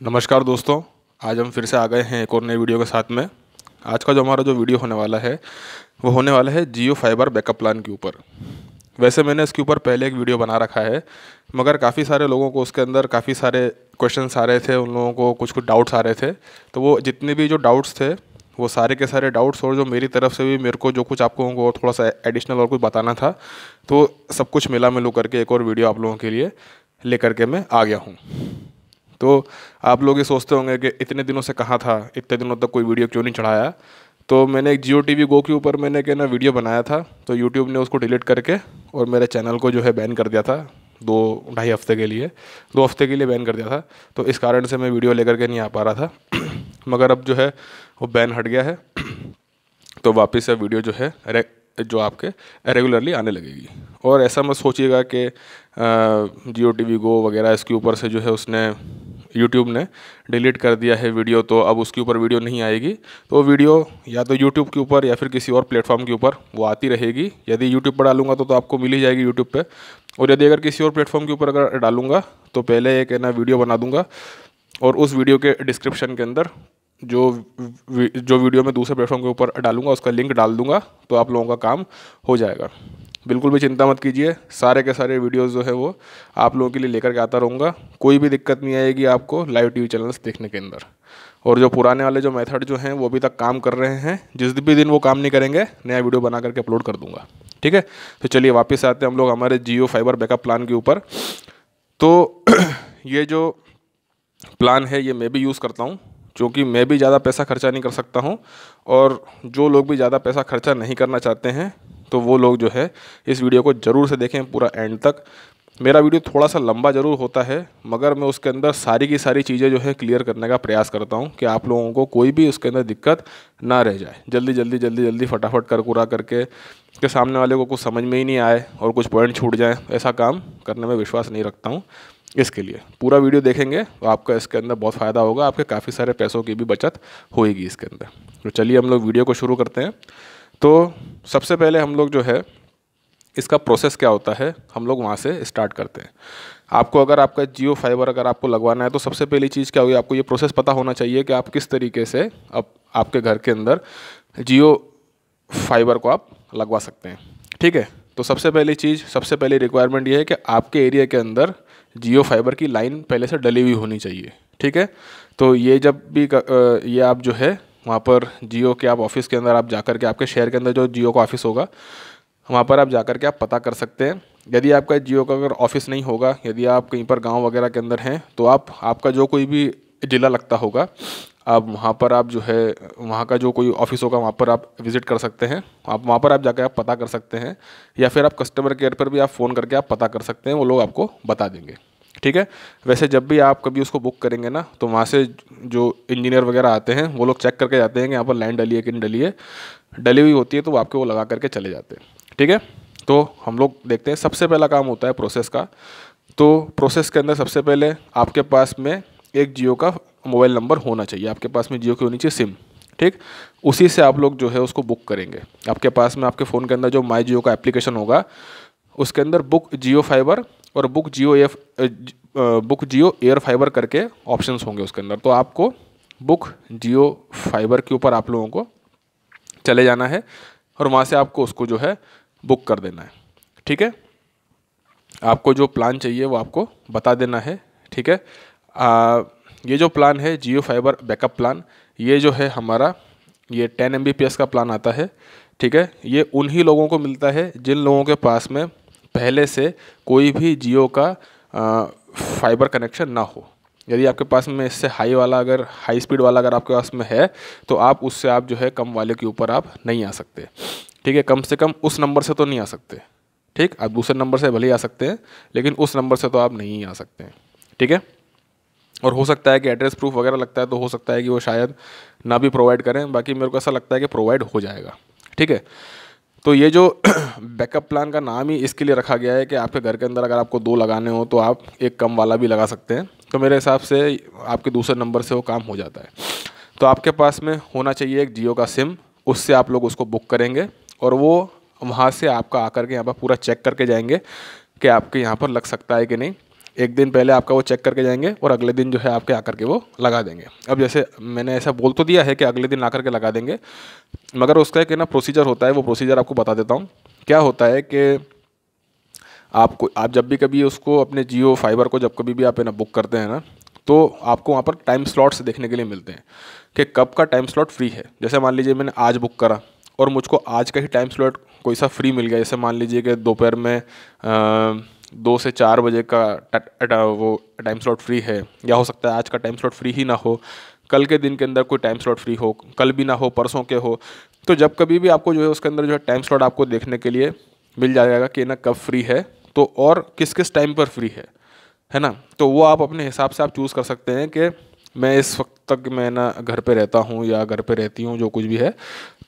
नमस्कार दोस्तों। आज हम फिर से आ गए हैं एक और नई वीडियो के साथ में। आज का जो हमारा जो वीडियो होने वाला है वो होने वाला है जियो फाइबर बैकअप प्लान के ऊपर। वैसे मैंने इसके ऊपर पहले एक वीडियो बना रखा है, मगर काफ़ी सारे लोगों को उसके अंदर काफ़ी सारे क्वेश्चंस आ रहे थे, उन लोगों को कुछ कुछ डाउट्स आ रहे थे। तो वो जितने भी जो डाउट्स थे वो सारे के सारे डाउट्स, और जो मेरी तरफ से भी मेरे को जो कुछ आपको को थोड़ा सा एडिशनल और कुछ बताना था, तो सब कुछ मिला मिलू करके एक और वीडियो आप लोगों के लिए लेकर के मैं आ गया हूँ। तो आप लोग ये सोचते होंगे कि इतने दिनों से कहाँ था, इतने दिनों तक कोई वीडियो क्यों नहीं चढ़ाया। तो मैंने एक जियो टीवी गो के ऊपर मैंने क्या ना वीडियो बनाया था, तो यूट्यूब ने उसको डिलीट करके और मेरे चैनल को जो है बैन कर दिया था 2 ढाई हफ्ते के लिए, 2 हफ्ते के लिए बैन कर दिया था। तो इस कारण से मैं वीडियो लेकर के नहीं आ पा रहा था मगर अब जो है वो बैन हट गया है तो वापस से वीडियो जो है जो आपके रेगुलरली आने लगेगी। और ऐसा मत सोचिएगा कि जियो टीवी गो वगैरह इसके ऊपर से जो है उसने यूट्यूब ने डिलीट कर दिया है वीडियो, तो अब उसके ऊपर वीडियो नहीं आएगी। तो वीडियो या तो यूट्यूब के ऊपर या फिर किसी और प्लेटफॉर्म के ऊपर वो आती रहेगी। यदि यूट्यूब पर डालूंगा तो आपको मिल ही जाएगी यूट्यूब पे, और यदि अगर किसी और प्लेटफॉर्म के ऊपर अगर डालूंगा तो पहले एक ना वीडियो बना दूंगा, और उस वीडियो के डिस्क्रिप्शन के अंदर जो जो वीडियो मैं दूसरे प्लेटफॉर्म के ऊपर डालूंगा उसका लिंक डाल दूंगा, तो आप लोगों का काम हो जाएगा। बिल्कुल भी चिंता मत कीजिए, सारे के सारे वीडियोस जो है वो आप लोगों के लिए लेकर के आता रहूँगा। कोई भी दिक्कत नहीं आएगी आपको लाइव टीवी चैनल्स देखने के अंदर। और जो पुराने वाले जो मेथड जो हैं वो अभी तक काम कर रहे हैं, जिस भी दिन वो काम नहीं करेंगे नया वीडियो बना करके अपलोड कर दूंगा। ठीक है, तो चलिए वापस आते हैं हम लोग हमारे जियो फाइबर बैकअप प्लान के ऊपर। तो ये जो प्लान है ये मैं भी यूज़ करता हूँ, क्योंकि मैं भी ज़्यादा पैसा खर्चा नहीं कर सकता हूँ, और जो लोग भी ज़्यादा पैसा खर्चा नहीं करना चाहते हैं तो वो लोग जो है इस वीडियो को ज़रूर से देखें पूरा एंड तक। मेरा वीडियो थोड़ा सा लंबा ज़रूर होता है, मगर मैं उसके अंदर सारी की सारी चीज़ें जो है क्लियर करने का प्रयास करता हूँ कि आप लोगों को कोई भी उसके अंदर दिक्कत ना रह जाए। जल्दी जल्दी जल्दी जल्दी फटाफट कर पूरा करके कि सामने वाले को कुछ समझ में ही नहीं आए और कुछ पॉइंट छूट जाए, ऐसा काम करने में विश्वास नहीं रखता हूँ। इसके लिए पूरा वीडियो देखेंगे तो आपका इसके अंदर बहुत फ़ायदा होगा, आपके काफ़ी सारे पैसों की भी बचत होएगी इसके अंदर। तो चलिए हम लोग वीडियो को शुरू करते हैं। तो सबसे पहले हम लोग जो है इसका प्रोसेस क्या होता है हम लोग वहाँ से स्टार्ट करते हैं। आपको अगर आपका जियो फाइबर अगर आपको लगवाना है तो सबसे पहली चीज़ क्या होगी, आपको ये प्रोसेस पता होना चाहिए कि आप किस तरीके से अब आपके घर के अंदर जियो फाइबर को आप लगवा सकते हैं। ठीक है, तो सबसे पहली चीज़, सबसे पहली रिक्वायरमेंट ये है कि आपके एरिया के अंदर जियो फाइबर की लाइन पहले से डली हुई होनी चाहिए। ठीक है, तो ये जब भी ये आप जो है वहाँ पर जियो के आप ऑफिस के अंदर आप जाकर के, आपके शहर के अंदर जो जियो का ऑफिस होगा वहाँ पर आप जाकर के आप पता कर सकते हैं। यदि आपका जियो का अगर ऑफिस नहीं होगा, यदि आप कहीं पर गांव वगैरह के अंदर हैं, तो आप आपका जो कोई भी ज़िला लगता होगा आप वहाँ पर आप जो है वहाँ का जो कोई ऑफिस होगा वहाँ पर आप विज़िट कर सकते हैं। आप वहाँ पर आप जाकर आप पता कर सकते हैं, या फिर आप कस्टमर केयर पर भी आप फ़ोन करके आप पता कर सकते हैं, वो लोग आपको बता देंगे। ठीक है, वैसे जब भी आप कभी उसको बुक करेंगे ना तो वहाँ से जो इंजीनियर वगैरह आते हैं वो लोग चेक करके जाते हैं कि यहाँ पर लाइन डली है कि नहीं डली है। डली हुई होती है तो वो आपके वो लगा करके चले जाते हैं। ठीक है, तो हम लोग देखते हैं सबसे पहला काम होता है प्रोसेस का। तो प्रोसेस के अंदर सबसे पहले आपके पास में एक जियो का मोबाइल नंबर होना चाहिए, आपके पास में जियो की होनी चाहिए सिम। ठीक, उसी से आप लोग जो है उसको बुक करेंगे। आपके पास में आपके फ़ोन के अंदर जो माई जियो का एप्लीकेशन होगा उसके अंदर बुक जियो फाइबर और बुक जियो एयर फाइबर करके ऑप्शंस होंगे उसके अंदर। तो आपको बुक जियो फाइबर के ऊपर आप लोगों को चले जाना है और वहाँ से आपको उसको जो है बुक कर देना है। ठीक है, आपको जो प्लान चाहिए वो आपको बता देना है। ठीक है, ये जो प्लान है जियो फाइबर बैकअप प्लान, ये जो है हमारा ये 10 MBPS का प्लान आता है। ठीक है, ये उन्हीं लोगों को मिलता है जिन लोगों के पास में पहले से कोई भी जियो का फाइबर कनेक्शन ना हो। यदि आपके पास में इससे हाई स्पीड वाला अगर आपके पास में है तो आप उससे आप जो है कम वाले के ऊपर आप नहीं आ सकते। ठीक है, कम से कम उस नंबर से तो नहीं आ सकते। ठीक, आप दूसरे नंबर से भले ही आ सकते हैं लेकिन उस नंबर से तो आप नहीं आ सकते हैं। ठीक है, और हो सकता है कि एड्रेस प्रूफ वगैरह लगता है तो हो सकता है कि वो शायद ना भी प्रोवाइड करें, बाकी मेरे को ऐसा लगता है कि प्रोवाइड हो जाएगा। ठीक है, तो ये जो बैकअप प्लान का नाम ही इसके लिए रखा गया है कि आपके घर के अंदर अगर आपको 2 लगाने हो तो आप एक कम वाला भी लगा सकते हैं। तो मेरे हिसाब से आपके दूसरे नंबर से वो काम हो जाता है। तो आपके पास में होना चाहिए एक जियो का सिम, उससे आप लोग उसको बुक करेंगे और वो वहाँ से आपका आकर के यहाँ पर पूरा चेक करके जाएंगे कि आपके यहाँ पर लग सकता है कि नहीं। एक दिन पहले आपका वो चेक करके जाएंगे और अगले दिन जो है आपके आकर के वो लगा देंगे। अब जैसे मैंने ऐसा बोल तो दिया है कि अगले दिन आकर के लगा देंगे, मगर उसका एक ना प्रोसीजर होता है, वो प्रोसीजर आपको बता देता हूँ। क्या होता है कि आप जब भी कभी उसको अपने जियो फाइबर को जब कभी भी आप है ना बुक करते हैं ना, तो आपको वहाँ पर टाइम स्लॉट्स देखने के लिए मिलते हैं कि कब का टाइम स्लॉट फ्री है। जैसे मान लीजिए मैंने आज बुक करा और मुझको आज का ही टाइम स्लॉट कोई सा फ्री मिल गया, जैसे मान लीजिए कि दोपहर में 2 से 4 बजे का वो टाइम स्लॉट फ्री है, या हो सकता है आज का टाइम स्लॉट फ्री ही ना हो, कल के दिन के अंदर कोई टाइम स्लॉट फ्री हो, कल भी ना हो, परसों के हो। तो जब कभी भी आपको जो है उसके अंदर जो है टाइम स्लॉट आपको देखने के लिए मिल जाएगा कि ना कब फ्री है, तो और किस किस टाइम पर फ्री है ना। तो वो आप अपने हिसाब से आप चूज़ कर सकते हैं कि मैं इस वक्त तक मैं ना घर पे रहता हूँ या घर पे रहती हूँ, जो कुछ भी है,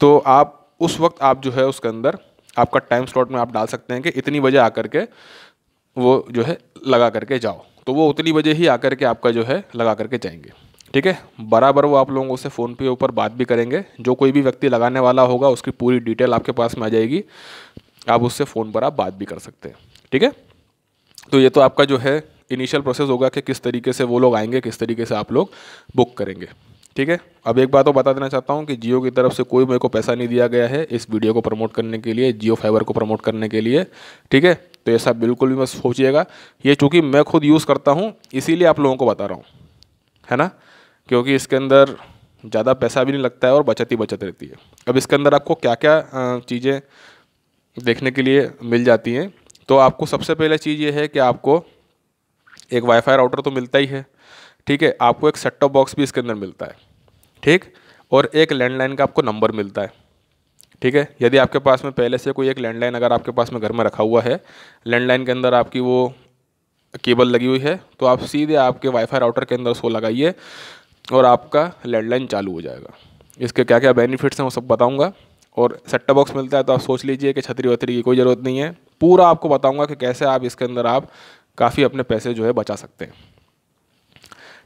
तो आप उस वक्त आप जो है उसके अंदर आपका टाइम स्लॉट में आप डाल सकते हैं कि इतनी बजे आकर के वो जो है लगा करके जाओ, तो वो उतनी बजे ही आकर के आपका जो है लगा करके जाएंगे। ठीक है, बराबर वो आप लोगों से फ़ोन पे ऊपर बात भी करेंगे, जो कोई भी व्यक्ति लगाने वाला होगा उसकी पूरी डिटेल आपके पास में आ जाएगी, आप उससे फ़ोन पर आप बात भी कर सकते हैं। ठीक है, तो ये तो आपका जो है इनिशियल प्रोसेस होगा कि किस तरीके से वो लोग आएंगे, किस तरीके से आप लोग बुक करेंगे। ठीक है, अब एक बात और बता देना चाहता हूँ कि जियो की तरफ से कोई मेरे को पैसा नहीं दिया गया है इस वीडियो को प्रमोट करने के लिए, जियो फाइबर को प्रमोट करने के लिए। ठीक है, तो ऐसा बिल्कुल भी मत सोचिएगा, ये चूँकि मैं खुद यूज़ करता हूँ इसीलिए आप लोगों को बता रहा हूँ, है ना, क्योंकि इसके अंदर ज़्यादा पैसा भी नहीं लगता है और बचत ही बचत रहती है। अब इसके अंदर आपको क्या क्या चीज़ें देखने के लिए मिल जाती हैं, तो आपको सबसे पहले चीज़ ये है कि आपको एक वाईफाई राउटर तो मिलता ही है। ठीक है, आपको एक सेट टॉप बॉक्स भी इसके अंदर मिलता है। ठीक, और एक लैंडलाइन का आपको नंबर मिलता है। ठीक है, यदि आपके पास में पहले से कोई एक लैंडलाइन अगर आपके पास में घर में रखा हुआ है, लैंडलाइन के अंदर आपकी वो केबल लगी हुई है, तो आप सीधे आपके वाईफाई राउटर के अंदर उसको लगाइए और आपका लैंडलाइन चालू हो जाएगा। इसके क्या क्या बेनिफिट्स हैं वो सब बताऊंगा, और सेट टॉप बॉक्स मिलता है तो आप सोच लीजिए कि छतरी वतरी की कोई ज़रूरत नहीं है, पूरा आपको बताऊंगा कि कैसे आप इसके अंदर आप काफ़ी अपने पैसे जो है बचा सकते हैं।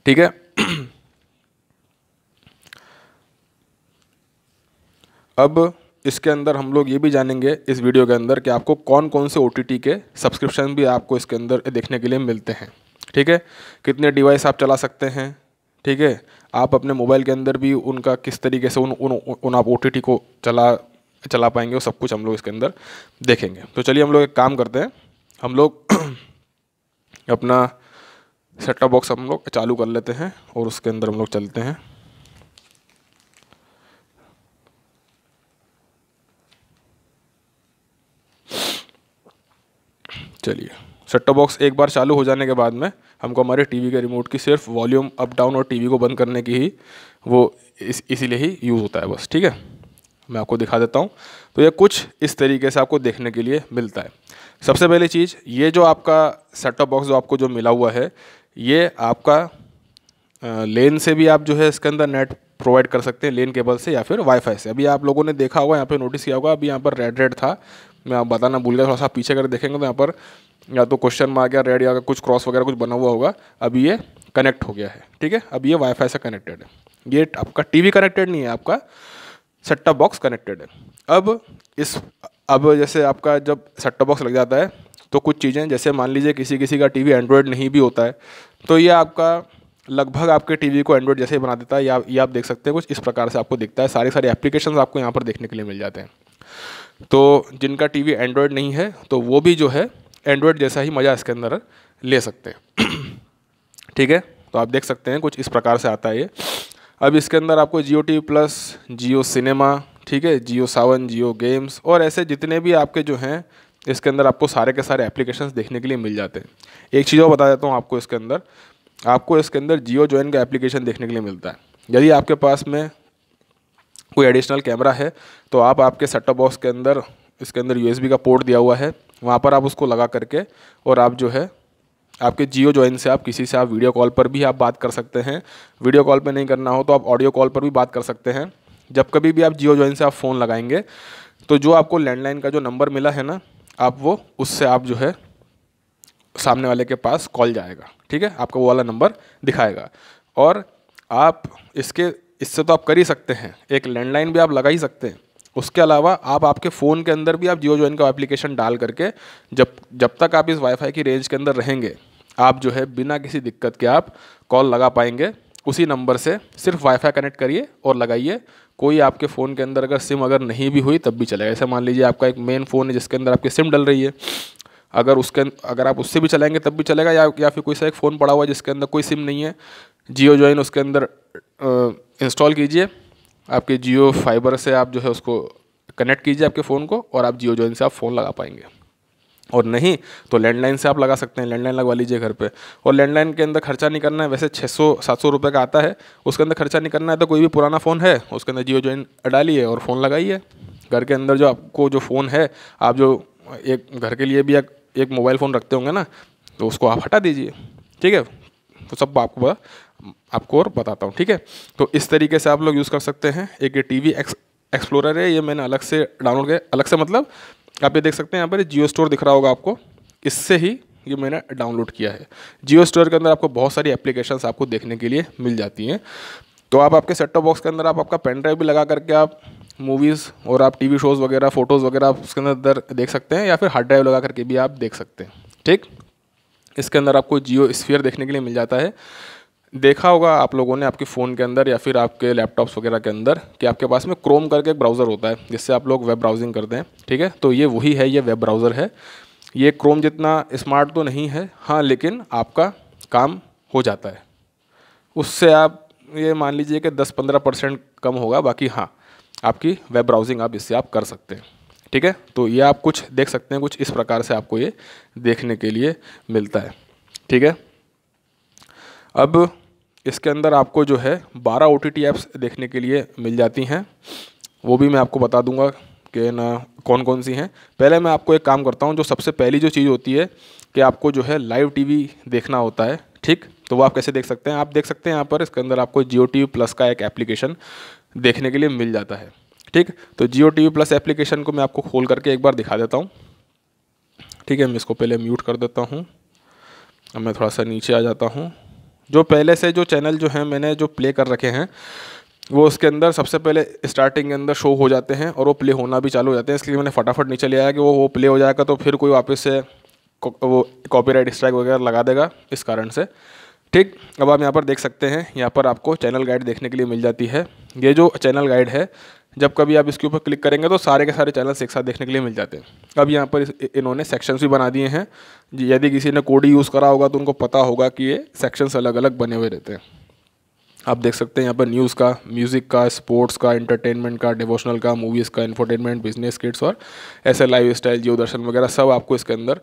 ठीक है, अब इसके अंदर हम लोग ये भी जानेंगे इस वीडियो के अंदर कि आपको कौन कौन से OTT के सब्सक्रिप्शन भी आपको इसके अंदर देखने के लिए मिलते हैं। ठीक है, कितने डिवाइस आप चला सकते हैं। ठीक है, आप अपने मोबाइल के अंदर भी उनका किस तरीके से उन आप OTT को चला पाएंगे, वो सब कुछ हम लोग इसके अंदर देखेंगे। तो चलिए हम लोग एक काम करते हैं, हम लोग अपना सेट टॉप बॉक्स हम लोग चालू कर लेते हैं और उसके अंदर हम लोग चलते हैं। चलिए, सेट टॉप बॉक्स एक बार चालू हो जाने के बाद में हमको हमारे टीवी के रिमोट की सिर्फ वॉल्यूम अप डाउन और टीवी को बंद करने की ही वो इसीलिए ही यूज़ होता है बस। ठीक है, मैं आपको दिखा देता हूँ। तो ये कुछ इस तरीके से आपको देखने के लिए मिलता है। सबसे पहली चीज़, ये जो आपका सेट टॉप बॉक्स जो आपको जो मिला हुआ है, ये आपका लेन से भी आप जो है इसके अंदर नेट प्रोवाइड कर सकते हैं, लेन केबल से या फिर वाईफाई से। अभी आप लोगों ने देखा होगा, यहाँ पे नोटिस किया होगा, अभी यहाँ पर रेड था, मैं आप बताना भूल गया, थोड़ा सा पीछे कर देखेंगे तो यहाँ पर या तो क्वेश्चन मार्क या रेड या कुछ क्रॉस वगैरह कुछ बना हुआ होगा। अभी ये कनेक्ट हो गया है। ठीक है, अब ये वाईफाई से कनेक्टेड है, ये आपका टीवी कनेक्टेड नहीं है, आपका सेट टॉप बॉक्स कनेक्टेड है। अब जैसे आपका जब सेट टॉप बॉक्स लग जाता है तो कुछ चीज़ें, जैसे मान लीजिए किसी किसी का टीवी एंड्रॉयड नहीं भी होता है, तो ये आपका लगभग आपके टीवी को एंड्रॉयड जैसे ही बना देता है। ये आप देख सकते हैं, कुछ इस प्रकार से आपको दिखता है, सारे एप्लीकेशंस आपको यहाँ पर देखने के लिए मिल जाते हैं। तो जिनका टीवी एंड्रॉयड नहीं है तो वो भी जो है एंड्रॉयड जैसा ही मज़ा इसके अंदर ले सकते हैं। ठीक है, तो आप देख सकते हैं कुछ इस प्रकार से आता है ये। अब इसके अंदर आपको जियो TV प्लस, जियो सिनेमा, ठीक है, जियो सावन, जियो गेम्स और ऐसे जितने भी आपके जो हैं इसके अंदर आपको सारे के सारे एप्लीकेशंस देखने के लिए मिल जाते हैं। एक चीज़ और बता देता हूँ आपको, इसके अंदर जियो जॉइन का एप्लीकेशन देखने के लिए मिलता है। यदि आपके पास में कोई एडिशनल कैमरा है तो आप आपके सेट टॉप बॉक्स के अंदर इसके अंदर USB का पोर्ट दिया हुआ है, वहाँ पर आप उसको लगा करके और आप जो है आपके जियो जॉइन से आप किसी से आप वीडियो कॉल पर भी आप बात कर सकते हैं। वीडियो कॉल पे नहीं करना हो तो आप ऑडियो कॉल पर भी बात कर सकते हैं। जब कभी भी आप जियो जॉइन से आप फ़ोन लगाएंगे तो जो आपको लैंडलाइन का जो नंबर मिला है ना, आप वो उससे आप जो है सामने वाले के पास कॉल जाएगा। ठीक है, आपको वो वाला नंबर दिखाएगा। और आप इससे तो आप कर ही सकते हैं, एक लैंडलाइन भी आप लगा ही सकते हैं। उसके अलावा आप आपके फ़ोन के अंदर भी आप जियो जॉइन का एप्लीकेशन डाल करके जब तक आप इस वाईफाई की रेंज के अंदर रहेंगे, आप जो है बिना किसी दिक्कत के आप कॉल लगा पाएंगे। उसी नंबर से सिर्फ वाईफाई कनेक्ट करिए और लगाइए। कोई आपके फ़ोन के अंदर अगर सिम अगर नहीं भी हुई तब भी चलेगा। ऐसे मान लीजिए आपका एक मेन फ़ोन है जिसके अंदर आपकी सिम डल रही है, अगर आप उससे भी चलाएंगे तब भी चलेगा, या फिर कोई सा एक फ़ोन पड़ा हुआ है जिसके अंदर कोई सिम नहीं है, जियो जॉइन उसके अंदर इंस्टॉल कीजिए, आपके जियो फाइबर से आप जो है उसको कनेक्ट कीजिए आपके फ़ोन को, और आप जियो जॉइन से आप फ़ोन लगा पाएंगे। और नहीं तो लैंडलाइन से आप लगा सकते हैं, लैंडलाइन लगवा लीजिए घर पे। और लैंडलाइन के अंदर खर्चा नहीं करना है, वैसे 600-700 रुपये का आता है, उसके अंदर खर्चा नहीं करना है। तो कोई भी पुराना फ़ोन है उसके अंदर जियो जॉइन डालिए और फ़ोन लगाइए। घर के अंदर जो आपको जो फ़ोन है, आप जो एक घर के लिए भी एक मोबाइल फ़ोन रखते होंगे ना, तो उसको आप हटा दीजिए। ठीक है, तो सब आपको और बताता हूँ। ठीक है, तो इस तरीके से आप लोग यूज़ कर सकते हैं। एक ये टीवी एक्सप्लोरर है, ये मैंने अलग से डाउनलोड किया, अलग से मतलब आप ये देख सकते हैं यहाँ पर जियो स्टोर दिख रहा होगा आपको, इससे ही ये मैंने डाउनलोड किया है। जियो स्टोर के अंदर आपको बहुत सारी एप्लीकेशंस आपको देखने के लिए मिल जाती हैं। तो आप आपके सेट टॉप बॉक्स के अंदर आप आपका पेन ड्राइव भी लगा करके आप मूवीज़ और आप टीवी शोज़ वगैरह, फ़ोटोज़ वगैरह आप उसके अंदर देख सकते हैं, या फिर हार्ड ड्राइव लगा करके भी आप देख सकते हैं। ठीक, इसके अंदर आपको जियो स्फीयर देखने के लिए मिल जाता है। देखा होगा आप लोगों ने आपके फ़ोन के अंदर या फिर आपके लैपटॉप्स वगैरह के अंदर कि आपके पास में क्रोम करके एक ब्राउज़र होता है जिससे आप लोग वेब ब्राउजिंग करते हैं। ठीक है, तो ये वही है, ये वेब ब्राउज़र है। ये क्रोम जितना स्मार्ट तो नहीं है, हाँ, लेकिन आपका काम हो जाता है उससे। आप ये मान लीजिए कि 10-15% कम होगा, बाकी हाँ आपकी वेब ब्राउजिंग आप इससे आप कर सकते हैं। ठीक है, तो ये आप कुछ देख सकते हैं, कुछ इस प्रकार से आपको ये देखने के लिए मिलता है। ठीक है, अब इसके अंदर आपको जो है 12 OTT ऐप्स देखने के लिए मिल जाती हैं, वो भी मैं आपको बता दूंगा कि ना कौन कौन सी हैं। पहले मैं आपको एक काम करता हूँ, जो सबसे पहली जो चीज़ होती है कि आपको जो है लाइव टीवी देखना होता है। ठीक, तो वो आप कैसे देख सकते हैं? आप देख सकते हैं यहाँ पर इसके अंदर आपको जियो टीवी प्लस का एक एप्लीकेशन देखने के लिए मिल जाता है। ठीक, तो जियो टीवी प्लस एप्लीकेशन को मैं आपको खोल करके एक बार दिखा देता हूँ। ठीक है, मैं इसको पहले म्यूट कर देता हूँ। अब मैं थोड़ा सा नीचे आ जाता हूँ। जो पहले से जो चैनल जो हैं मैंने जो प्ले कर रखे हैं, वो उसके अंदर सबसे पहले स्टार्टिंग के अंदर शो हो जाते हैं और वो प्ले होना भी चालू हो जाते हैं। इसलिए मैंने फटाफट नीचे ले आया कि वो प्ले हो जाएगा तो फिर कोई वापस से वो कॉपीराइट स्ट्राइक वगैरह लगा देगा, इस कारण से। ठीक, अब आप यहाँ पर देख सकते हैं, यहाँ पर आपको चैनल गाइड देखने के लिए मिल जाती है। ये जो चैनल गाइड है, जब कभी आप इसके ऊपर क्लिक करेंगे तो सारे के सारे चैनल्स एक साथ देखने के लिए मिल जाते हैं। अब यहाँ पर इन्होंने सेक्शंस भी बना दिए हैं। यदि किसी ने कोडी यूज़ करा होगा तो उनको पता होगा कि ये सेक्शंस अलग अलग बने हुए रहते हैं। आप देख सकते हैं यहाँ पर न्यूज़ का, म्यूज़िक का, स्पोर्ट्स का, एंटरटेनमेंट का, डिवोशनल का, मूवीज़ का, इंफोटेनमेंट, बिजनेस किड्स और ऐसे लाइफ स्टाइल, जियो दर्शन वगैरह सब आपको इसके अंदर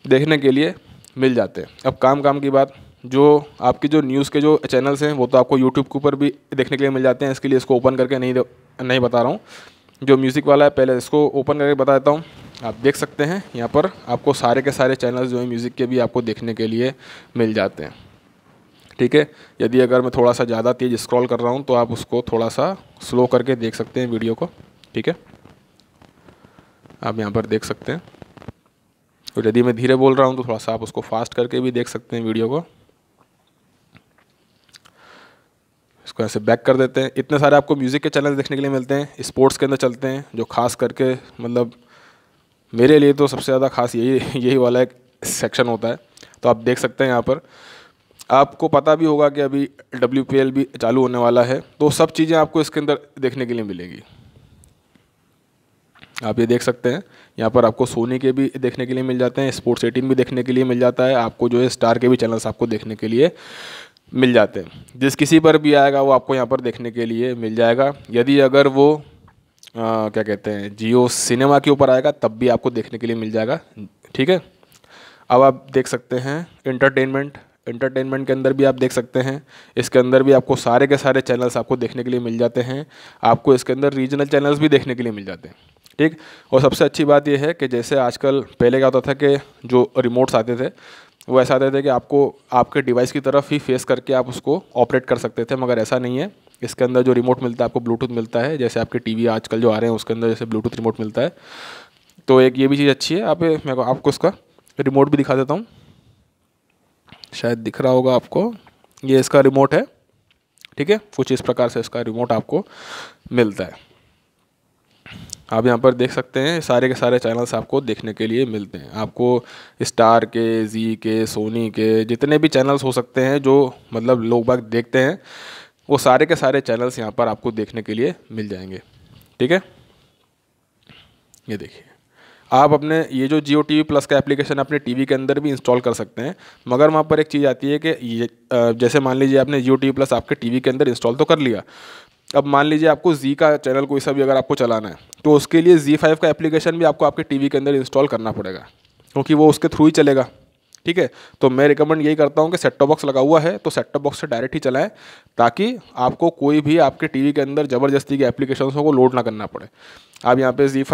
देखने के लिए मिल जाते हैं। अब काम की बात, जो आपकी जो न्यूज़ के जो चैनल्स हैं वो तो आपको यूट्यूब के ऊपर भी देखने के लिए मिल जाते हैं। इसके लिए इसको ओपन करके नहीं बता रहा हूँ। जो म्यूज़िक वाला है पहले इसको ओपन करके बता देता हूँ। आप देख सकते हैं यहाँ पर आपको सारे के सारे चैनल्स जो है म्यूज़िक के भी आपको देखने के लिए मिल जाते हैं। ठीक है, यदि अगर मैं थोड़ा सा ज़्यादा तेज़ स्क्रॉल कर रहा हूँ तो आप उसको थोड़ा सा स्लो करके देख सकते हैं वीडियो को। ठीक है, आप यहाँ पर देख सकते हैं। और यदि मैं धीरे बोल रहा हूँ तो थोड़ा सा आप उसको फास्ट करके भी देख सकते हैं वीडियो को। इसको ऐसे बैक कर देते हैं। इतने सारे आपको म्यूज़िक के चैनल देखने के लिए मिलते हैं। स्पोर्ट्स के अंदर चलते हैं, जो खास करके मतलब मेरे लिए तो सबसे ज़्यादा खास यही वाला एक सेक्शन होता है। तो आप देख सकते हैं यहाँ पर आपको पता भी होगा कि अभी WPL भी चालू होने वाला है, तो सब चीज़ें आपको इसके अंदर देखने के लिए मिलेगी। आप ये देख सकते हैं यहाँ पर आपको सोनी के भी देखने के लिए मिल जाते हैं, स्पोर्ट्स 18 भी देखने के लिए मिल जाता है, आपको जो है स्टार के भी चैनल्स आपको देखने के लिए मिल जाते हैं। जिस किसी पर भी आएगा वो आपको यहाँ पर देखने के लिए मिल जाएगा। यदि अगर वो क्या कहते हैं जियो सिनेमा के ऊपर आएगा तब भी आपको देखने के लिए मिल जाएगा। ठीक है, अब आप देख सकते हैं एंटरटेनमेंट के अंदर भी आप देख सकते हैं। इसके अंदर भी आपको सारे के सारे चैनल्स आपको देखने के लिए मिल जाते हैं। आपको इसके अंदर रीजनल चैनल्स भी देखने के लिए मिल जाते हैं। ठीक, और सबसे अच्छी बात यह है कि जैसे आजकल पहले क्या होता था कि जो रिमोट्स आते थे वो ऐसा आते थे कि आपको आपके डिवाइस की तरफ ही फेस करके आप उसको ऑपरेट कर सकते थे, मगर ऐसा नहीं है। इसके अंदर जो रिमोट मिलता है आपको ब्लूटूथ मिलता है, जैसे आपके टीवी आजकल जो आ रहे हैं उसके अंदर जैसे ब्लूटूथ रिमोट मिलता है। तो एक ये भी चीज़ अच्छी है। मैं आपको इसका रिमोट भी दिखा देता हूँ, शायद दिख रहा होगा आपको। ये इसका रिमोट है। ठीक है, कुछ इस प्रकार से इसका रिमोट आपको मिलता है। आप यहाँ पर देख सकते हैं सारे के सारे चैनल्स आपको देखने के लिए मिलते हैं। आपको स्टार के, जी के, सोनी के, जितने भी चैनल्स हो सकते हैं जो मतलब लोग बाग देखते हैं, वो सारे के सारे चैनल्स यहाँ पर आपको देखने के लिए मिल जाएंगे। ठीक है, ये देखिए, आप अपने ये जो जियो टीवी प्लस का एप्लीकेशन अपने टीवी के अंदर भी इंस्टॉल कर सकते हैं, मगर वहाँ पर एक चीज़ आती है कि ये जैसे मान लीजिए आपने जियो टीवी प्लस आपके टीवी के अंदर इंस्टॉल तो कर लिया, अब मान लीजिए आपको जी का चैनल कोई सा भी अगर आपको चलाना है तो उसके लिए ZEE5 का एप्लीकेशन भी आपको आपके टीवी के अंदर इंस्टॉल करना पड़ेगा, क्योंकि वो उसके थ्रू ही चलेगा। ठीक है, तो मैं रिकमेंड यही करता हूँ कि सेट टॉप बॉक्स लगा हुआ है तो सेट टॉप बॉक्स से डायरेक्ट ही चलाएं, ताकि आपको कोई भी आपके टीवी के अंदर ज़बरदस्ती के एप्लीकेशंस को लोड ना करना पड़े। आप यहाँ पे जी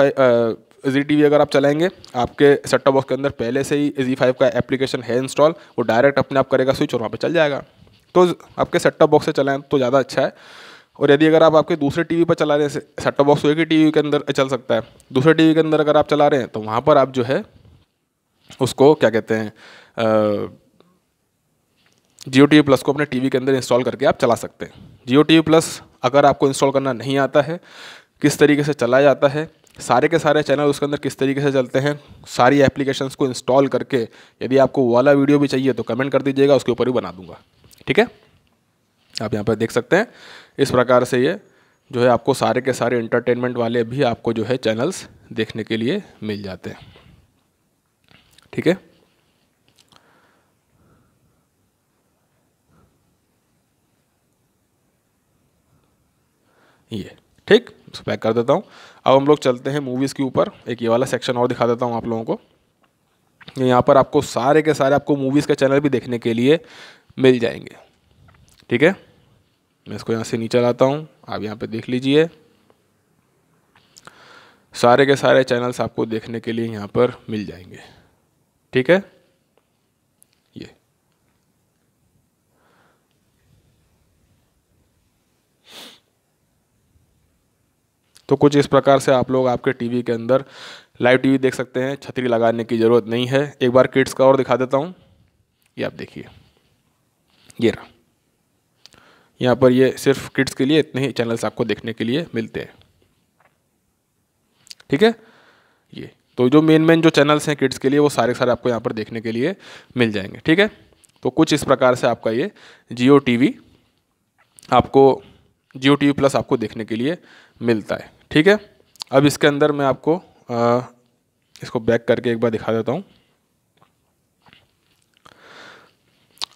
टीवी अगर आप चलाएंगे, आपके सेट टॉप बॉक्स के अंदर पहले से ही ZEE5 का एप्लीकेशन है इंस्टॉल, वो डायरेक्ट अपने आप करेगा स्विच और वहाँ पे चल जाएगा। तो आपके सेट टॉप बॉक्स से चलाएं तो ज़्यादा अच्छा है। और यदि अगर आप आपके दूसरे टीवी पर चला रहे हैं, सेट टॉप बॉक्स एक ही टीवी के अंदर चल सकता है, दूसरे टीवी के अंदर अगर आप चला रहे हैं तो वहाँ पर आप जो है उसको क्या कहते हैं, जियो टीवी प्लस को अपने टीवी के अंदर इंस्टॉल करके आप चला सकते हैं। जियो टीवी प्लस अगर आपको इंस्टॉल करना नहीं आता है, किस तरीके से चलाया जाता है, सारे के सारे चैनल उसके अंदर किस तरीके से चलते हैं, सारी एप्लीकेशंस को इंस्टॉल करके यदि आपको वो वाला वीडियो भी चाहिए तो कमेंट कर दीजिएगा, उसके ऊपर भी बना दूंगा। ठीक है, आप यहाँ पर देख सकते हैं इस प्रकार से ये जो है आपको सारे के सारे एंटरटेनमेंट वाले भी आपको जो है चैनल्स देखने के लिए मिल जाते हैं। ठीक है, ये ठीक, इसको पैक कर देता हूँ। अब हम लोग चलते हैं मूवीज़ के ऊपर। एक ये वाला सेक्शन और दिखा देता हूँ आप लोगों को। यहाँ पर आपको सारे के सारे आपको मूवीज़ के चैनल भी देखने के लिए मिल जाएंगे। ठीक है, मैं इसको यहाँ से नीचे लाता हूँ, आप यहाँ पे देख लीजिए सारे के सारे चैनल्स आपको देखने के लिए यहाँ पर मिल जाएंगे। ठीक है, ये तो कुछ इस प्रकार से आप लोग आपके टीवी के अंदर लाइव टीवी देख सकते हैं। छतरी लगाने की ज़रूरत नहीं है। एक बार किड्स का और दिखा देता हूँ, ये आप देखिए, ये रहा। यहाँ पर ये सिर्फ किड्स के लिए इतने ही चैनल्स आपको देखने के लिए मिलते हैं। ठीक है, ये तो जो मेन जो चैनल्स हैं किड्स के लिए वो सारे आपको यहाँ पर देखने के लिए मिल जाएंगे। ठीक है, तो कुछ इस प्रकार से आपका ये जियो टीवी प्लस आपको देखने के लिए मिलता है। ठीक है, अब इसके अंदर मैं आपको इसको बैक करके एक बार दिखा देता हूँ।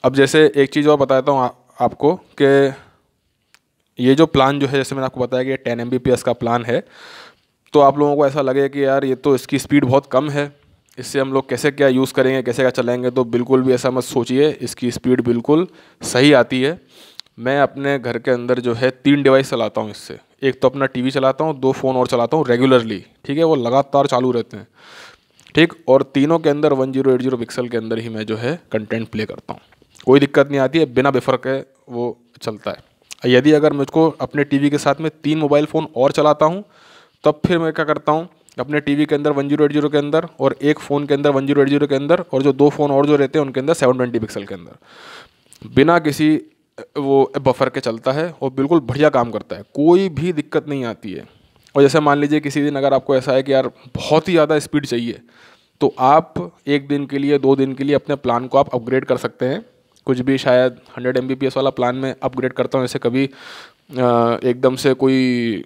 अब जैसे एक चीज़ और बताता हूँ आपको कि ये जो प्लान जो है, जैसे मैंने आपको बताया कि ये 10 Mbps का प्लान है, तो आप लोगों को ऐसा लगे कि यार ये तो इसकी स्पीड बहुत कम है, इससे हम लोग कैसे क्या यूज़ करेंगे, कैसे क्या चलाएंगे, तो बिल्कुल भी ऐसा मत सोचिए। इसकी स्पीड बिल्कुल सही आती है। मैं अपने घर के अंदर जो है 3 डिवाइस चलाता हूँ इससे। एक तो अपना टीवी चलाता हूँ, 2 फ़ोन और चलाता हूँ रेगुलरली। ठीक है, वो लगातार चालू रहते हैं। ठीक, और तीनों के अंदर 1080 पिक्सल के अंदर ही मैं जो है कंटेंट प्ले करता हूँ, कोई दिक्कत नहीं आती है, बिना बेफर के वो चलता है। यदि अगर मुझको अपने टीवी के साथ में 3 मोबाइल फ़ोन और चलाता हूँ, तब फिर मैं क्या करता हूँ, अपने टीवी के अंदर 1080 के अंदर और एक फ़ोन के अंदर 1080 के अंदर और जो 2 फ़ोन और जो रहते हैं उनके अंदर 720 पिक्सल के अंदर बिना किसी वो बफर के चलता है और बिल्कुल बढ़िया काम करता है, कोई भी दिक्कत नहीं आती है। और जैसे मान लीजिए किसी दिन अगर आपको ऐसा है कि यार बहुत ही ज़्यादा स्पीड चाहिए, तो आप 1 दिन के लिए 2 दिन के लिए अपने प्लान को आप अपग्रेड कर सकते हैं। कुछ भी शायद 100 Mbps वाला प्लान में अपग्रेड करता हूँ। ऐसे कभी एकदम से कोई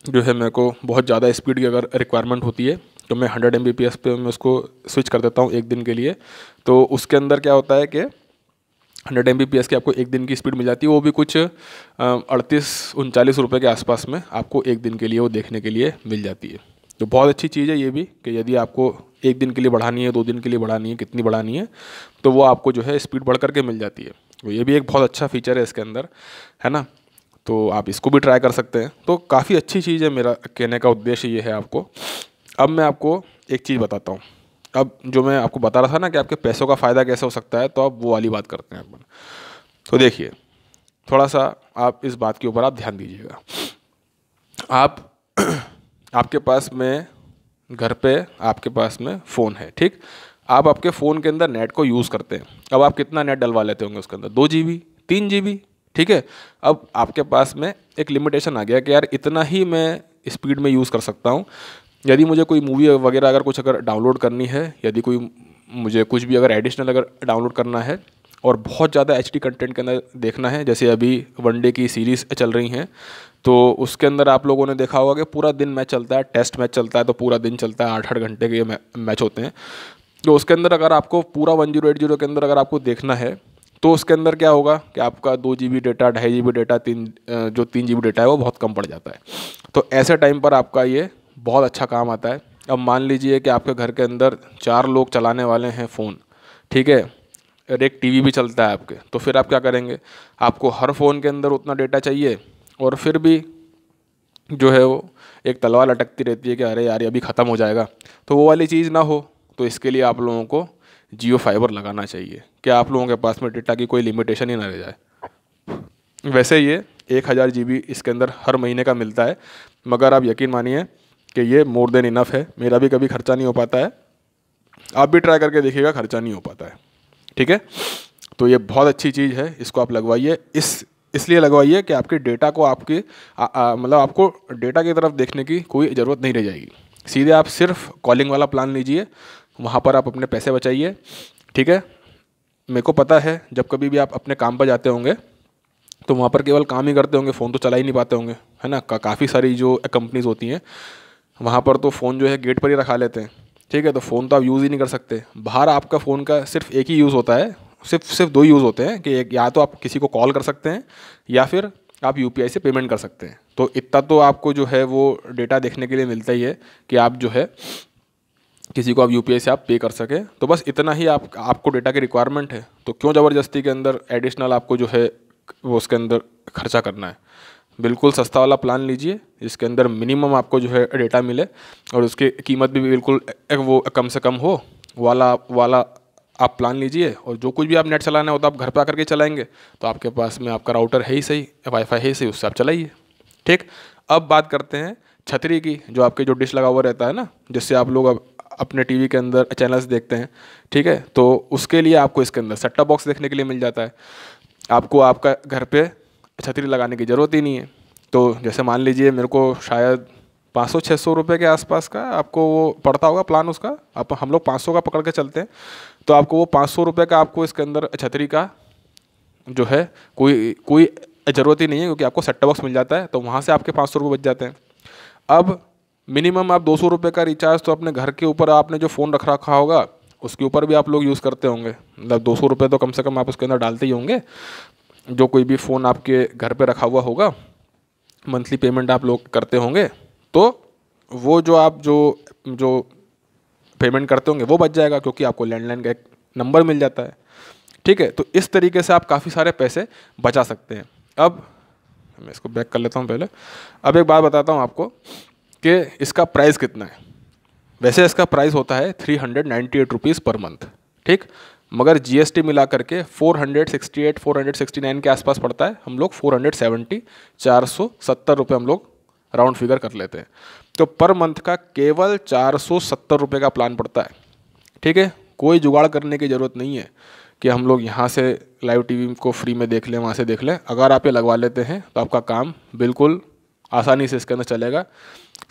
जो है मेरे को बहुत ज़्यादा स्पीड की अगर रिक्वायरमेंट होती है तो मैं 100 Mbps पे मैं उसको स्विच कर देता हूँ 1 दिन के लिए। तो उसके अंदर क्या होता है कि 100 Mbps की आपको 1 दिन की स्पीड मिल जाती है, वो भी कुछ 38-39 रुपये के आसपास में आपको 1 दिन के लिए वो देखने के लिए मिल जाती है। तो बहुत अच्छी चीज़ है ये भी कि यदि आपको 1 दिन के लिए बढ़ानी है, 2 दिन के लिए बढ़ानी है, कितनी बढ़ानी है, तो वो आपको जो है स्पीड बढ़ करके मिल जाती है। तो ये भी एक बहुत अच्छा फीचर है इसके अंदर, है ना। तो आप इसको भी ट्राई कर सकते हैं। तो काफ़ी अच्छी चीज़ है, मेरा कहने का उद्देश्य ये है आपको। अब मैं आपको एक चीज़ बताता हूँ। अब जो मैं आपको बता रहा था ना कि आपके पैसों का फ़ायदा कैसे हो सकता है, तो अब वो वाली बात करते हैं अपन। तो देखिए, थोड़ा सा आप इस बात के ऊपर आप ध्यान दीजिएगा। आप आपके पास में घर पे आपके पास में फ़ोन है, ठीक। आप आपके फ़ोन के अंदर नेट को यूज़ करते हैं। अब आप कितना नेट डलवा लेते होंगे उसके अंदर, 2 GB 3 GB, ठीक है। अब आपके पास में एक लिमिटेशन आ गया कि यार इतना ही मैं स्पीड में यूज़ कर सकता हूँ। यदि मुझे कोई मूवी वगैरह अगर डाउनलोड करनी है, यदि कोई मुझे कुछ भी अगर एडिशनल अगर डाउनलोड करना है और बहुत ज़्यादा एचडी कंटेंट के अंदर देखना है, जैसे अभी वनडे की सीरीज़ चल रही हैं, तो उसके अंदर आप लोगों ने देखा होगा कि पूरा दिन मैच चलता है, टेस्ट मैच चलता है तो पूरा दिन चलता है, 8-8 घंटे के ये मैच होते हैं। तो उसके अंदर अगर आपको पूरा 1080 के अंदर अगर आपको देखना है तो उसके अंदर क्या होगा कि आपका 2 GB data, 2.5 GB data, 3 GB data है वो बहुत कम पड़ जाता है। तो ऐसे टाइम पर आपका ये बहुत अच्छा काम आता है। अब मान लीजिए कि आपके घर के अंदर 4 लोग चलाने वाले हैं फ़ोन, ठीक है, और एक टीवी भी चलता है आपके, तो फिर आप क्या करेंगे, आपको हर फ़ोन के अंदर उतना डेटा चाहिए और फिर भी जो है वो एक तलवार लटकती रहती है कि अरे यार ये अभी ख़त्म हो जाएगा। तो वो वाली चीज़ ना हो, तो इसके लिए आप लोगों को जियो फाइबर लगाना चाहिए कि आप लोगों के पास में डेटा की कोई लिमिटेशन ही ना रह जाए। वैसे ये 1000 GB इसके अंदर हर महीने का मिलता है, मगर आप यकीन मानिए कि ये मोर देन इनफ है। मेरा भी कभी खर्चा नहीं हो पाता है, आप भी ट्राई करके देखिएगा, खर्चा नहीं हो पाता है, ठीक है। तो ये बहुत अच्छी चीज़ है, इसको आप लगवाइए। इसलिए लगवाइए कि आपके डेटा को मतलब आपको डेटा की तरफ देखने की कोई ज़रूरत नहीं रह जाएगी। सीधे आप सिर्फ कॉलिंग वाला प्लान लीजिए, वहाँ पर आप अपने पैसे बचाइए, ठीक है। मेरे को पता है जब कभी भी आप अपने काम पर जाते होंगे तो वहाँ पर केवल काम ही करते होंगे, फ़ोन तो चला ही नहीं पाते होंगे, है ना। काफ़ी सारी जो कंपनीज़ होती हैं वहाँ पर तो फ़ोन जो है गेट पर ही रखा लेते हैं, ठीक है। तो फ़ोन तो आप यूज़ ही नहीं कर सकते। बाहर आपका फ़ोन का सिर्फ एक ही यूज़ होता है, सिर्फ 2 यूज़ होते हैं कि एक, या तो आप किसी को कॉल कर सकते हैं या फिर आप यूपीआई से पेमेंट कर सकते हैं। तो इतना तो आपको जो है वो डेटा देखने के लिए मिलता ही है कि आप जो है किसी को आप यूपीआई से आप पे कर सकें। तो बस इतना ही आपको डेटा की रिक्वायरमेंट है, तो क्यों ज़बरदस्ती के अंदर एडिशनल आपको जो है वो उसके अंदर खर्चा करना है। बिल्कुल सस्ता वाला प्लान लीजिए जिसके अंदर मिनिमम आपको जो है डेटा मिले और उसकी कीमत भी बिल्कुल वो कम से कम हो, वाला आप प्लान लीजिए। और जो कुछ भी आप नेट चलाना हो तो आप घर पर आकर के चलाएंगे, तो आपके पास में आपका राउटर है ही सही, वाईफाई है ही सही, उससे आप चलाइए, ठीक। अब बात करते हैं छतरी की, जो आपके जो डिश लगा हुआ रहता है ना, जिससे आप लोग अब अपने टीवी के अंदर चैनल्स देखते हैं, ठीक है। तो उसके लिए आपको इसके अंदर सेट टॉप बॉक्स देखने के लिए मिल जाता है। आपको आपका घर पे छतरी लगाने की ज़रूरत ही नहीं है। तो जैसे मान लीजिए मेरे को शायद 500-600 रुपये के आसपास का आपको वो पड़ता होगा प्लान उसका, आप हम लोग 500 का पकड़ के चलते हैं, तो आपको वो 500 रुपये का आपको इसके अंदर छतरी का जो है कोई ज़रूरत ही नहीं है, क्योंकि आपको सेट टॉप बॉक्स मिल जाता है, तो वहाँ से आपके 500 रुपये बच जाते हैं। अब मिनिमम आप 200 रुपये का रिचार्ज तो अपने घर के ऊपर आपने जो फ़ोन रख रखा होगा उसके ऊपर भी आप लोग यूज़ करते होंगे, मतलब 200 रुपये तो कम से कम आप उसके अंदर डालते ही होंगे। जो कोई भी फ़ोन आपके घर पे रखा हुआ होगा, मंथली पेमेंट आप लोग करते होंगे, तो वो जो आप जो पेमेंट करते होंगे वो बच जाएगा, क्योंकि आपको लैंडलाइन का एक नंबर मिल जाता है, ठीक है। तो इस तरीके से आप काफ़ी सारे पैसे बचा सकते हैं। अब मैं इसको बैक कर लेता हूँ पहले। अब एक बात बताता हूँ आपको कि इसका प्राइस कितना है। वैसे इसका प्राइस होता है 398 रुपीज़ पर मंथ, ठीक, मगर जीएसटी मिला करके 469 के आसपास पड़ता है। हम लोग 470 रुपये हम लोग राउंड फिगर कर लेते हैं। तो पर मंथ का केवल 470 रुपये का प्लान पड़ता है, ठीक है। कोई जुगाड़ करने की ज़रूरत नहीं है कि हम लोग यहाँ से लाइव टीवी को फ्री में देख लें, वहाँ से देख लें। अगर आप ये लगवा लेते हैं तो आपका काम बिल्कुल आसानी से इसके अंदर चलेगा।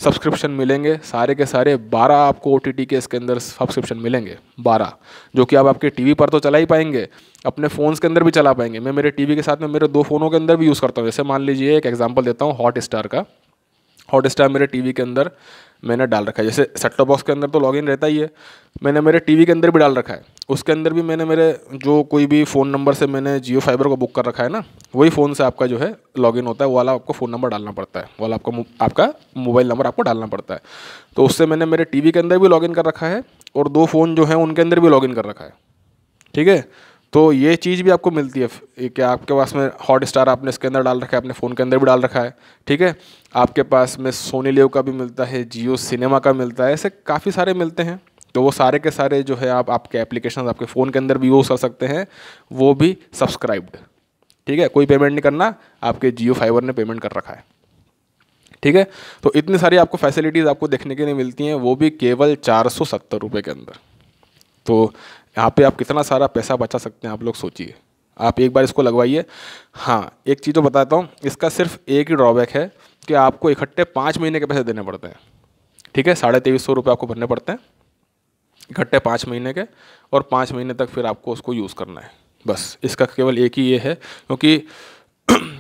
सब्सक्रिप्शन मिलेंगे सारे के सारे 12 आपको ओटीटी के इसके अंदर सब्सक्रिप्शन मिलेंगे, 12, जो कि आप आपके टीवी पर तो चला ही पाएंगे, अपने फ़ोन्स के अंदर भी चला पाएंगे। मैं मेरे टीवी के साथ में मेरे 2 फ़ोनों के अंदर भी यूज़ करता हूँ। जैसे मान लीजिए एक एग्जांपल देता हूँ हॉटस्टार का। हॉटस्टार मेरे टीवी के अंदर मैंने डाल रखा है, जैसे सेट टॉप बॉक्स के अंदर तो लॉगिन रहता ही है, मैंने मेरे टीवी के अंदर भी डाल रखा है। उसके अंदर भी मैंने मेरे जो कोई भी फ़ोन नंबर से मैंने जियो फाइबर को बुक कर रखा है ना, वही फ़ोन से आपका जो है लॉगिन होता है, वो वाला आपको फ़ोन नंबर डालना पड़ता है, वाला आपका मोबाइल नंबर आपको डालना पड़ता है। तो उससे मैंने मेरे टीवी के अंदर भी लॉगिन कर रखा है और 2 फ़ोन जो हैं उनके अंदर भी लॉगिन कर रखा है, ठीक है। तो ये चीज़ भी आपको मिलती है कि आपके पास में हॉटस्टार आपने इसके अंदर डाल रखा है, अपने फ़ोन के अंदर भी डाल रखा है, ठीक है। आपके पास में सोनी लिव का भी मिलता है, जियो सिनेमा का मिलता है, ऐसे काफ़ी सारे मिलते हैं। तो वो सारे के सारे जो है आप आपके एप्लीकेशन आपके फ़ोन के अंदर भी यूज़ कर सकते हैं, वो भी सब्सक्राइब्ड, ठीक है। कोई पेमेंट नहीं करना, आपके जियो फाइबर ने पेमेंट कर रखा है, ठीक है। तो इतनी सारी आपको फैसिलिटीज़ आपको देखने के लिए मिलती हैं, वो भी केवल 470 रुपये के अंदर। तो यहाँ पे आप कितना सारा पैसा बचा सकते हैं, आप लोग सोचिए। आप एक बार इसको लगवाइए। हाँ, एक चीज़ तो बताता हूँ, इसका सिर्फ एक ही ड्रॉबैक है कि आपको इकट्ठे 5 महीने के पैसे देने पड़ते हैं। ठीक है, 2350 रुपये आपको भरने पड़ते हैं इकट्ठे 5 महीने के, और 5 महीने तक फिर आपको उसको यूज़ करना है। बस इसका केवल एक ही ये है, क्योंकि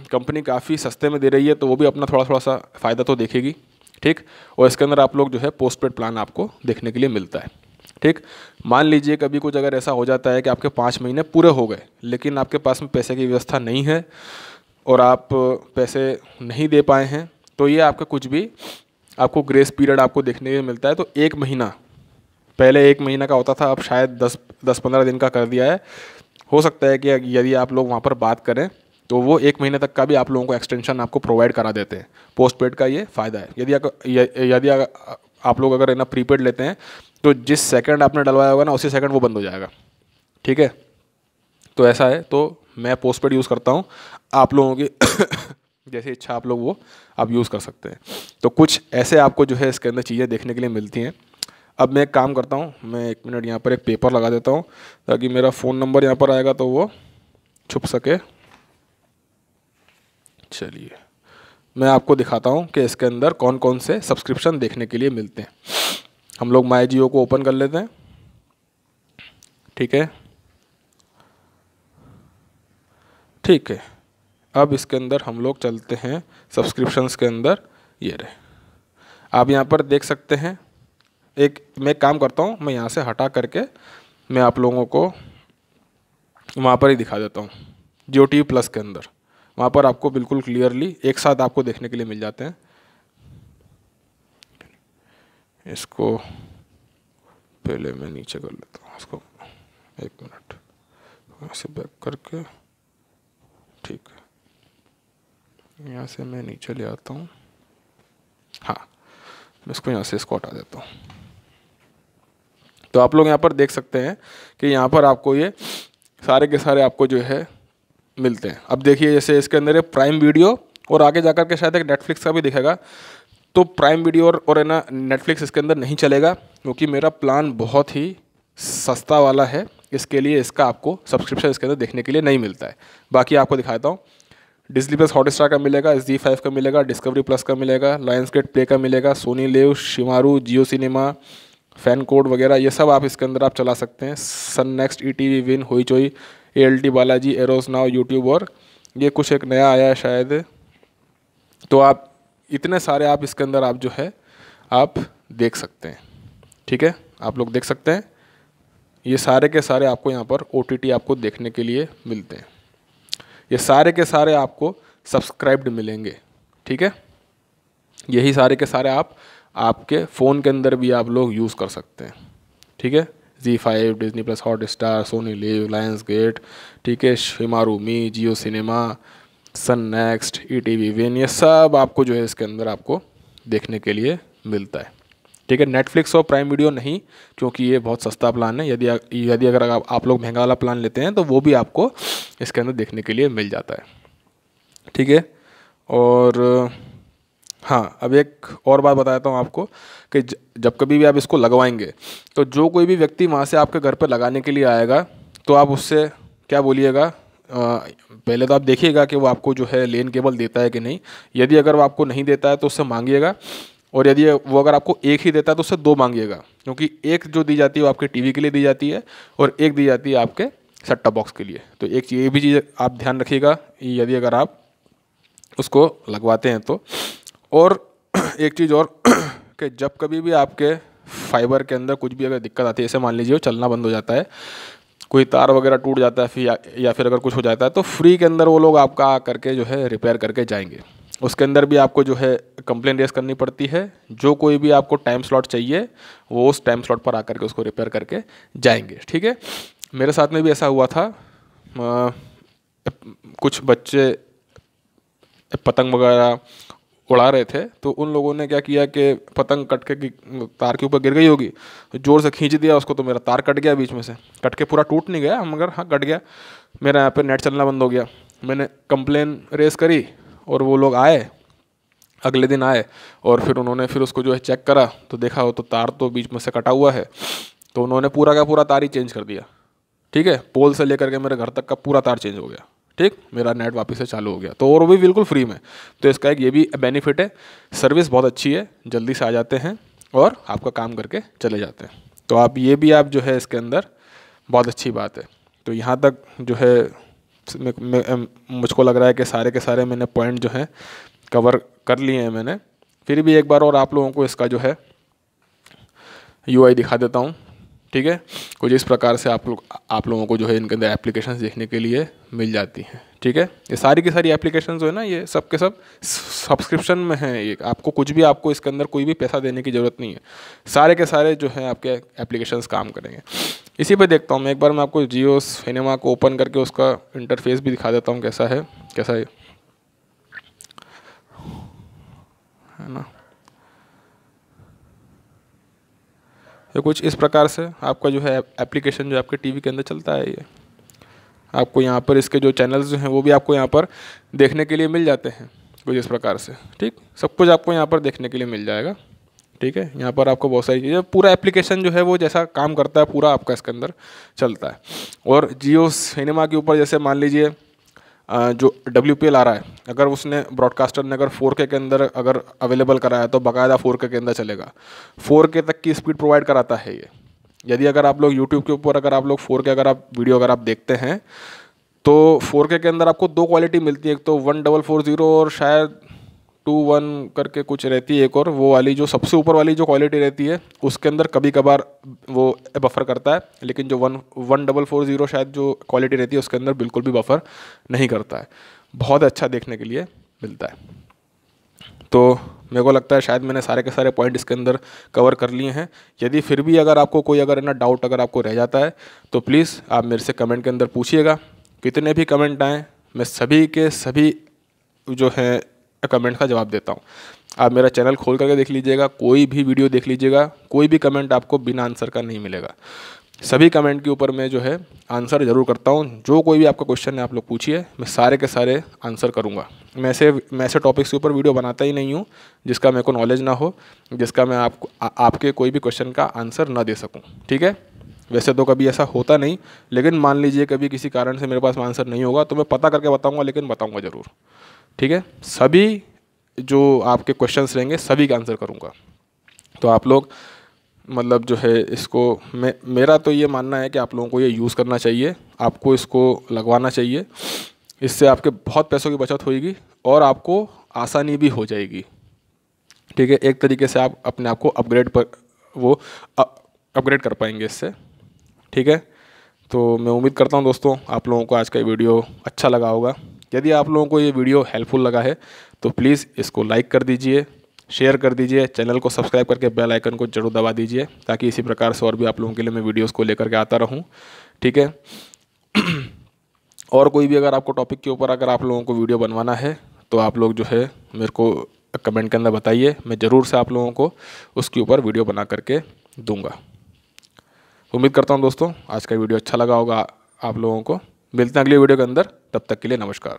कंपनी काफ़ी सस्ते में दे रही है तो वो भी अपना थोड़ा थोड़ा सा फ़ायदा तो देखेगी। ठीक, और इसके अंदर आप लोग जो है पोस्ट पेड प्लान आपको देखने के लिए मिलता है। ठीक, मान लीजिए कभी कुछ अगर ऐसा हो जाता है कि आपके 5 महीने पूरे हो गए लेकिन आपके पास में पैसे की व्यवस्था नहीं है और आप पैसे नहीं दे पाए हैं, तो ये आपका कुछ भी आपको ग्रेस पीरियड आपको देखने के लिए मिलता है। तो 1 महीना, पहले 1 महीना का होता था, अब शायद 10-15 दिन का कर दिया है। हो सकता है कि यदि आप लोग वहाँ पर बात करें तो वो 1 महीने तक का भी आप लोगों को एक्सटेंशन आपको प्रोवाइड करा देते हैं। पोस्ट पेड का ये फ़ायदा है। यदि आप लोग अगर है ना प्रीपेड लेते हैं तो जिस सेकंड आपने डलवाया होगा ना उसी सेकंड वो बंद हो जाएगा। ठीक है, तो ऐसा है। तो मैं पोस्ट पेड यूज़ करता हूँ, आप लोगों की जैसी इच्छा आप लोग वो आप यूज़ कर सकते हैं। तो कुछ ऐसे आपको जो है इसके अंदर चीज़ें देखने के लिए मिलती हैं। अब मैं एक काम करता हूँ, मैं 1 मिनट यहाँ पर एक पेपर लगा देता हूँ ताकि मेरा फ़ोन नंबर यहाँ पर आएगा तो वो छुप सके। चलिए मैं आपको दिखाता हूँ कि इसके अंदर कौन कौन से सब्सक्रिप्शन देखने के लिए मिलते हैं। हम लोग माई जियो को ओपन कर लेते हैं। ठीक है, ठीक है, अब इसके अंदर हम लोग चलते हैं सब्सक्रिप्शंस के अंदर। ये रहे, आप यहाँ पर देख सकते हैं। मैं काम करता हूँ, मैं यहाँ से हटा करके मैं आप लोगों को वहाँ पर ही दिखा देता हूँ। जियो टीवी प्लस के अंदर वहाँ पर आपको बिल्कुल क्लियरली एक साथ आपको देखने के लिए मिल जाते हैं। इसको पहले मैं नीचे कर लेता हूँ, इसको 1 मिनट ऐसे बैक करके। ठीक है, यहाँ से मैं नीचे ले आता हूँ। हाँ, मैं इसको यहाँ से इसको हटा देता हूँ। तो आप लोग यहाँ पर देख सकते हैं कि यहाँ पर आपको ये सारे के सारे आपको जो है मिलते हैं। अब देखिए जैसे इसके अंदर है प्राइम वीडियो और आगे जाकर के शायद एक नेटफ्लिक्स का भी दिखेगा। तो प्राइम वीडियो और है ना नेटफ्लिक्स इसके अंदर नहीं चलेगा क्योंकि मेरा प्लान बहुत ही सस्ता वाला है, इसके लिए इसका आपको सब्सक्रिप्शन इसके अंदर देखने के लिए नहीं मिलता है। बाकी आपको दिखाता हूँ, डिज्नी प्लस हॉटस्टार का मिलेगा, ZEE5 का मिलेगा, डिस्कवरी प्लस का मिलेगा, लायंसगेट प्ले का मिलेगा, सोनी लिव, शिमारू, जियो सिनेमा, फैन कोड वगैरह ये सब आप इसके अंदर आप चला सकते हैं। Sun next, ETV Win, Hoichoi, ALT Balaji, Eros Now, YouTube और ये कुछ एक नया आया है शायद। तो आप इतने सारे आप इसके अंदर आप जो है आप देख सकते हैं। ठीक है, आप लोग देख सकते हैं ये सारे के सारे आपको यहाँ पर OTT आपको देखने के लिए मिलते हैं। ये सारे के सारे आपको सब्सक्राइब्ड मिलेंगे। ठीक है, यही सारे के सारे आप आपके फ़ोन के अंदर भी आप लोग यूज़ कर सकते हैं। ठीक है, ZEE5, Disney plus Hotstar, Sony Liv, Lionsgate, ठीक है, Shemaroo me, Jio cinema, Sun next, ETV win, ये सब आपको जो है इसके अंदर आपको देखने के लिए मिलता है। ठीक है, नेटफ्लिक्स और प्राइम वीडियो नहीं, क्योंकि ये बहुत सस्ता प्लान है। यदि अगर आप लोग महंगा वाला प्लान लेते हैं तो वो भी आपको इसके अंदर देखने के लिए मिल जाता है। ठीक है, और हाँ, अब एक और बात बताता हूँ आपको कि जब कभी भी आप इसको लगवाएंगे तो जो कोई भी व्यक्ति वहाँ से आपके घर पर लगाने के लिए आएगा तो आप उससे क्या बोलिएगा, पहले तो आप देखिएगा कि वो आपको जो है लेन केबल देता है कि नहीं। यदि अगर वो आपको नहीं देता है तो उससे मांगिएगा, और यदि वो अगर आपको एक ही देता है तो उससे 2 मांगिएगा, क्योंकि एक जो दी जाती है वो आपके टीवी के लिए दी जाती है और एक दी जाती है आपके सेट टॉप बॉक्स के लिए। तो एक ये भी चीज़ आप ध्यान रखिएगा यदि अगर आप उसको लगवाते हैं तो। और एक चीज़ और कि जब कभी भी आपके फाइबर के अंदर कुछ भी अगर दिक्कत आती है, जैसे मान लीजिए वो चलना बंद हो जाता है, कोई तार वगैरह टूट जाता है, फिर या फिर अगर कुछ हो जाता है, तो फ्री के अंदर वो लोग आपका आ करके जो है रिपेयर करके जाएंगे। उसके अंदर भी आपको जो है कंप्लेन रेज करनी पड़ती है। जो कोई भी आपको टाइम स्लॉट चाहिए वो उस टाइम स्लॉट पर आकर के उसको रिपेयर करके जाएंगे। ठीक है, मेरे साथ में भी ऐसा हुआ था। कुछ बच्चे पतंग वगैरह उड़ा रहे थे तो उन लोगों ने क्या किया कि पतंग कट के तार के ऊपर गिर गई होगी तो ज़ोर से खींच दिया उसको, तो मेरा तार कट गया बीच में से। कट के पूरा टूट नहीं गया मगर हाँ कट गया, मेरा यहाँ पे नेट चलना बंद हो गया। मैंने कंप्लेन रेज करी और वो लोग आए, अगले दिन आए और फिर उन्होंने फिर उसको जो है चेक करा तो देखा हो तो तार तो बीच में से कटा हुआ है। तो उन्होंने पूरा का पूरा तार ही चेंज कर दिया। ठीक है, पोल से लेकर के मेरे घर तक का पूरा तार चेंज हो गया। ठीक, मेरा नेट वापस से चालू हो गया, तो और वो भी बिल्कुल फ्री में। तो इसका एक ये भी बेनिफिट है, सर्विस बहुत अच्छी है, जल्दी से आ जाते हैं और आपका काम करके चले जाते हैं। तो आप ये भी आप जो है इसके अंदर बहुत अच्छी बात है। तो यहाँ तक जो है मुझको लग रहा है कि सारे के सारे मैंने पॉइंट जो है कवर कर लिए हैं मैंने। फिर भी एक बार और आप लोगों को इसका जो है UI दिखा देता हूँ, ठीक है। कुछ इस प्रकार से आप लोगों को जो है इनके अंदर एप्लीकेशंस देखने के लिए मिल जाती हैं, ठीक है। ये सारी की सारी एप्लीकेशंस जो है ना, ये सब के सब सब्सक्रिप्शन में हैं। ये आपको कुछ भी, आपको इसके अंदर कोई भी पैसा देने की ज़रूरत नहीं है, सारे के सारे जो है आपके एप्लीकेशंस काम करेंगे। इसी पे देखता हूँ मैं, एक बार मैं आपको जियो सिनेमा को ओपन करके उसका इंटरफेस भी दिखा देता हूँ कैसा है ना। तो कुछ इस प्रकार से आपका जो है एप्लीकेशन जो आपके टीवी के अंदर चलता है, ये आपको यहाँ पर इसके जो चैनल्स जो हैं वो भी आपको यहाँ पर देखने के लिए मिल जाते हैं, कुछ इस प्रकार से, ठीक। सब कुछ आपको यहाँ पर देखने के लिए मिल जाएगा, ठीक है। यहाँ पर आपको बहुत सारी चीज़ें, पूरा एप्लीकेशन जो है वो जैसा काम करता है पूरा आपका इसके अंदर चलता है। और जियो सिनेमा के ऊपर जैसे मान लीजिए जो WPL आ रहा है, अगर उसने ब्रॉडकास्टर ने अगर 4K के अंदर अगर अवेलेबल कराया तो बाकायदा 4K के अंदर चलेगा, 4K तक की स्पीड प्रोवाइड कराता है ये। यदि अगर आप लोग यूट्यूब के ऊपर अगर आप लोग 4K अगर आप वीडियो अगर आप देखते हैं तो 4K के अंदर आपको 2 क्वालिटी मिलती है, एक तो 1440 और शायद 21 करके कुछ रहती है एक और, वो वाली जो सबसे ऊपर वाली जो क्वालिटी रहती है उसके अंदर कभी कभार वो बफर करता है, लेकिन जो 1440 शायद जो क्वालिटी रहती है उसके अंदर बिल्कुल भी बफर नहीं करता है। बहुत अच्छा देखने के लिए मिलता है। तो मेरे को लगता है शायद मैंने सारे के सारे पॉइंट इसके अंदर कवर कर लिए हैं। यदि फिर भी अगर आपको कोई अगर ना डाउट अगर आपको रह जाता है तो प्लीज़ आप मेरे से कमेंट के अंदर पूछिएगा। कितने भी कमेंट आएँ मैं सभी के सभी जो है कमेंट का जवाब देता हूँ। आप मेरा चैनल खोल करके देख लीजिएगा, कोई भी वीडियो देख लीजिएगा, कोई भी कमेंट आपको बिना आंसर का नहीं मिलेगा। सभी कमेंट के ऊपर मैं जो है आंसर ज़रूर करता हूँ। जो कोई भी आपका क्वेश्चन है आप लोग पूछिए, मैं सारे के सारे आंसर करूँगा। मैं ऐसे टॉपिक्स के ऊपर वीडियो बनाता ही नहीं हूँ जिसका मेरे को नॉलेज ना हो, जिसका मैं आपके कोई भी क्वेश्चन का आंसर ना दे सकूँ, ठीक है। वैसे तो कभी ऐसा होता नहीं, लेकिन मान लीजिए कभी किसी कारण से मेरे पास आंसर नहीं होगा तो मैं पता करके बताऊँगा, लेकिन बताऊँगा ज़रूर, ठीक है। सभी जो आपके क्वेश्चंस रहेंगे सभी का आंसर करूँगा। तो आप लोग मतलब जो है इसको मेरा तो ये मानना है कि आप लोगों को ये यूज़ करना चाहिए, आपको इसको लगवाना चाहिए। इससे आपके बहुत पैसों की बचत होगी और आपको आसानी भी हो जाएगी, ठीक है। एक तरीके से आप अपने आप को अपग्रेड कर पाएंगे इससे, ठीक है। तो मैं उम्मीद करता हूँ दोस्तों आप लोगों को आज का वीडियो अच्छा लगा होगा। यदि आप लोगों को ये वीडियो हेल्पफुल लगा है तो प्लीज़ इसको लाइक कर दीजिए, शेयर कर दीजिए, चैनल को सब्सक्राइब करके बेल आइकन को जरूर दबा दीजिए, ताकि इसी प्रकार से और भी आप लोगों के लिए मैं वीडियोस को लेकर के आता रहूं, ठीक है। और कोई भी अगर आपको टॉपिक के ऊपर अगर आप लोगों को वीडियो बनवाना है तो आप लोग जो है मेरे को कमेंट के अंदर बताइए, मैं ज़रूर से आप लोगों को उसके ऊपर वीडियो बना करके दूँगा। उम्मीद करता हूँ दोस्तों आज का वीडियो अच्छा लगा होगा आप लोगों को। मिलते हैं अगली वीडियो के अंदर, तब तक के लिए नमस्कार।